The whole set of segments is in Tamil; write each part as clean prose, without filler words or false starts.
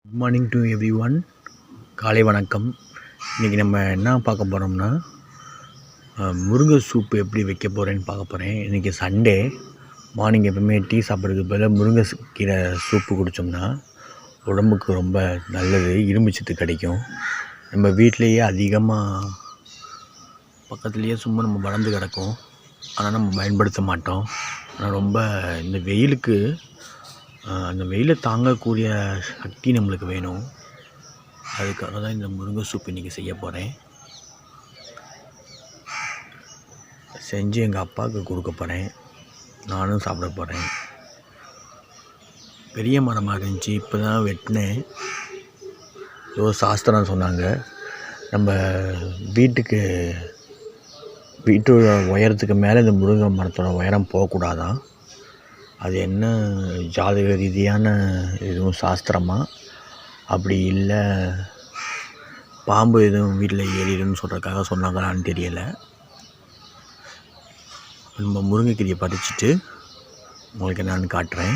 Good morning to every one. காலை வணக்கம். இன்றைக்கி நம்ம என்ன பார்க்க போகிறோம்னா முருங்கை சூப்பு எப்படி வைக்க போகிறேன்னு பார்க்க போகிறேன். இன்றைக்கி சண்டே மார்னிங் எப்பவுமே டீ சாப்பிட்றதுக்கு பதிலாக முருங்கை கீரை சூப்பு குடித்தோம்னா உடம்புக்கு ரொம்ப நல்லது, இரும்பு சத்து கிடைக்கும். நம்ம வீட்டிலையே அதிகமாக பக்கத்துலேயே சும்மா நம்ம வளர்ந்து கிடக்கும், ஆனால் நம்ம பயன்படுத்த மாட்டோம். ஆனால் ரொம்ப இந்த வெயிலுக்கு அந்த வெயிலை தாங்கக்கூடிய சக்தி நம்மளுக்கு வேணும். அதுக்காக தான் இந்த முருங்கை சூப் இன்றைக்கி செய்ய போகிறேன். செஞ்சு எங்கள் அப்பாவுக்கு கொடுக்க போகிறேன், நானும் சாப்பிட போகிறேன். பெரிய மரமாக இருந்துச்சு, இப்போ தான் வெட்டினேன். ஏதோ சாஸ்திரம் சொன்னாங்க, நம்ம வீட்டு உயரத்துக்கு மேலே இந்த முருங்கை மரத்தோட உயரம் போகக்கூடாதான். அது என்ன ஜாதக ரீதியான எதுவும் சாஸ்திரமாக, அப்படி இல்லை பாம்பு எதுவும் வீட்டில் ஏறிடுன்னு சொல்கிறதுக்காக சொன்னாங்களான்னு தெரியலை. நம்ம முருங்கைக்கீரையை பறிச்சுட்டு உங்களுக்கு நான் காட்டுறேன்.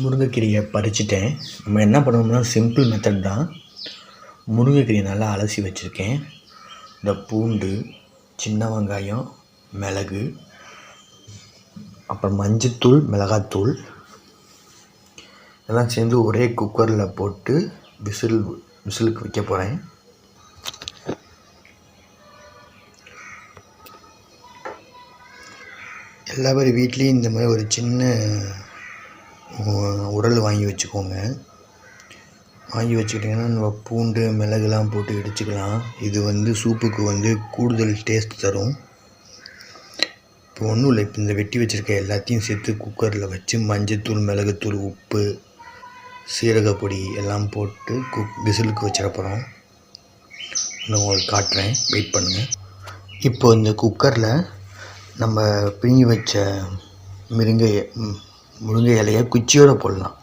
முருங்கைக்கீரையை பறிச்சுட்டேன். நம்ம என்ன பண்ணணும்னா சிம்பிள் மெத்தட் தான். முருங்கைக்கீரையை நல்லா அலசி வச்சுருக்கேன். இந்த பூண்டு, சின்ன வெங்காயம், மிளகு, அப்புறம் மஞ்சத்தூள், மிளகாத்தூள் இதெல்லாம் சேர்ந்து ஒரே குக்கரில் போட்டு விசிலுக்கு வைக்க போகிறேன். எல்லா பேர் வீட்லேயும் இந்த மாதிரி ஒரு சின்ன உரல் வாங்கி வச்சுக்கோங்க. வாங்கி வச்சுக்கிட்டிங்கன்னா நம்ம பூண்டு, மிளகுலாம் போட்டு இடிச்சுக்கலாம். இது சூப்புக்கு கூடுதல் டேஸ்ட் தரும். இப்போ ஒன்றும் இல்லை, இப்போ இந்த வெட்டி வச்சுருக்க எல்லாத்தையும் சேர்த்து குக்கரில் வச்சு மஞ்சத்தூள், மிளகுத்தூள், உப்பு, சீரகப்பொடி எல்லாம் போட்டு விசிலுக்கு வச்சிட போகிறோம். நான் உங்களுக்கு காட்டுறேன், வெயிட் பண்ணுங்கள். இப்போ இந்த குக்கரில் நம்ம பிழிஞ்சு வச்ச முருங்கை இலையை குச்சியோடு போடலாம்.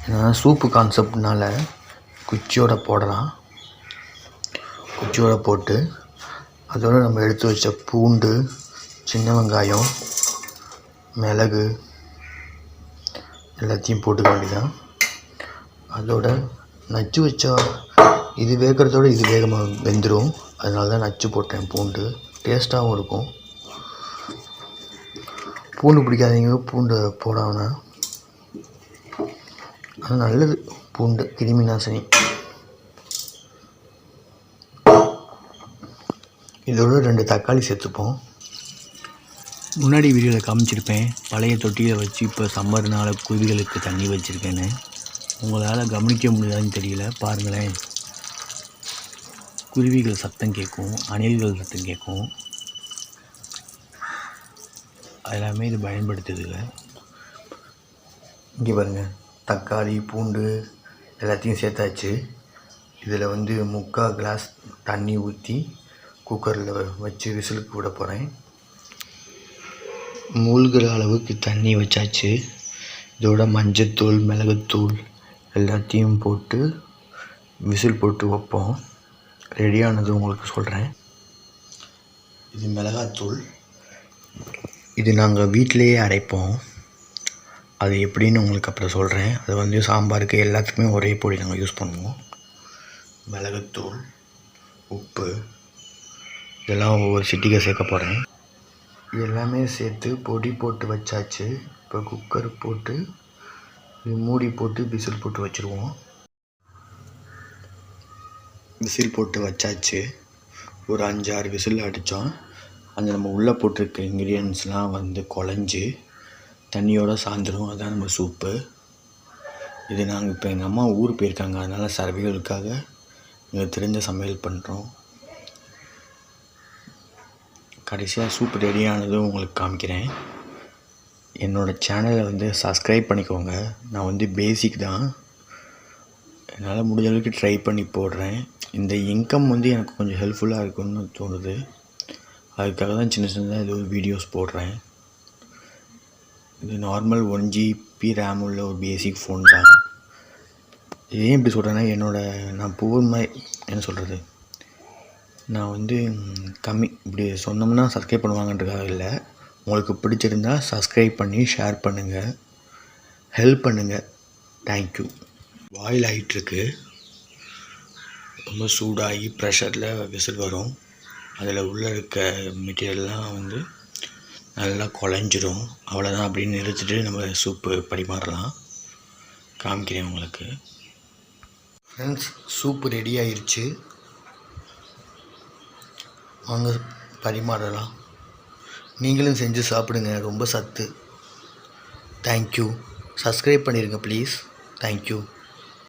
ஏன்னா சூப்பு கான்செப்ட்னால குச்சியோடு போடலாம். குச்சியோடு போட்டு அதோடு நம்ம எடுத்து வச்ச பூண்டு, சின்ன வெங்காயம், மிளகு எல்லாத்தையும் போட்டுக்க வேண்டியதான். அதோட நச்சு வச்சா இது வேகிறதோட இது வேகமாக வெந்துடும். அதனால தான் நச்சு போட்டேன். பூண்டு டேஸ்ட்டாகவும் இருக்கும். பூண்டு பிடிக்காதீங்க, பூண்டு போடாம. அது நல்லது, பூண்டு கிருமி நாசினி. இதோட 2 தக்காளி சேர்த்துப்போம். முன்னாடி வீடியோவில் காமிச்சிருப்பேன், பழைய தொட்டியை வச்சு இப்போ சம்மர்னால் குருவிகளுக்கு தண்ணி வச்சுருக்கேன்னு. உங்களால் கவனிக்க முடியாதுன்னு தெரியல, பாருங்களேன். குருவிகள் சத்தம் கேட்கும், அணில்கள் சத்தம் கேட்கும். எல்லாமே இது பயன்படுத்துதுங்க. இங்கே பாருங்கள், தக்காளி, பூண்டு எல்லாத்தையும் சேர்த்தாச்சு. இதில் 3/4 கிளாஸ் தண்ணி ஊற்றி குக்கரில் வச்சு விசிலுக்கு விட போகிறேன். மூழ்கிற அளவுக்கு தண்ணி வச்சாச்சு. இதோட மஞ்சத்தூள், மிளகுத்தூள் எல்லாத்தையும் போட்டு விசில் போட்டு வைப்போம். ரெடியானது உங்களுக்கு சொல்கிறேன். இது மிளகாத்தூள். இது நாங்கள் வீட்டிலையே அரைப்போம். அது எப்படின்னு உங்களுக்கு அப்புறம் சொல்கிறேன். அது சாம்பாருக்கு எல்லாத்துக்குமே ஒரே பொடி நாங்கள் யூஸ் பண்ணுவோம். மிளகுத்தூள், உப்பு இதெல்லாம் ஒவ்வொரு சிட்டிகை சேர்க்க போகிறேன். எல்லாமே சேர்த்து பொடி போட்டு வச்சாச்சு. இப்போ குக்கர் போட்டு மூடி போட்டு விசில் போட்டு வச்சுருவோம். விசில் போட்டு வச்சாச்சு. ஒரு 5-6 விசில் அடித்தோம். அந்த நம்ம உள்ளே போட்டிருக்க இன்க்ரீடியன்ஸ்லாம் குழஞ்சி தண்ணியோடு சாய்ந்துடும். அதுதான் நம்ம சூப்பு. இது நாங்கள் இப்போ எங்கள் அம்மா ஊர் போயிருக்காங்க, அதனால் சர்வைகளுக்காக எங்களுக்கு தெரிஞ்ச சமையல் பண்ணுறோம். கடைசியாக சூப் ரெடியானதும் உங்களுக்கு காமிக்கிறேன். என்னோடய சேனலை சப்ஸ்கிரைப் பண்ணிக்கோங்க. நான் பேசிக் தான், என்னால் முடிஞ்ச அளவுக்கு ட்ரை பண்ணி போடுறேன். இந்த இன்கம் எனக்கு கொஞ்சம் ஹெல்ப்ஃபுல்லாக இருக்குன்னு தோணுது. அதுக்காக தான் சின்ன சின்னதாக ஏதோ வீடியோஸ் போடுறேன். இது நார்மல் 1 GB ரேம் உள்ள ஒரு பேசிக் ஃபோன் தான். ஏன் இப்படி சொல்கிறேன்னா, நான் என்ன சொல்கிறது, நான் கம்மி இப்படி சொன்னோம்னா சப்ஸ்கிரைப் பண்ணுவாங்கன்றதுக்காக இல்லை. உங்களுக்கு பிடிச்சிருந்தால் சப்ஸ்கிரைப் பண்ணி ஷேர் பண்ணுங்கள், ஹெல்ப் பண்ணுங்கள். தேங்க்யூ. பாயில் ஆகிட்டுருக்கு. ரொம்ப சூடாகி ப்ரெஷரில் விசில் வரும். அதில் உள்ளே இருக்க மெட்டீரியல்லாம் வந்து நல்லா குழஞ்சிரும். அவ்வளோதான், அப்படின்னு நிறுத்திட்டு நம்ம சூப்பு பரிமாறலாம். காமிக்கிறேன் உங்களுக்கு. ஃப்ரெண்ட்ஸ், சூப்பு ரெடி ஆயிடுச்சு. வாங்க பரிமாறலாம். நீங்களும் செஞ்சு சாப்பிடுங்க, ரொம்ப சத்து. தேங்க்யூ. சப்ஸ்கிரைப் பண்ணிடுங்க ப்ளீஸ். தேங்க்யூ.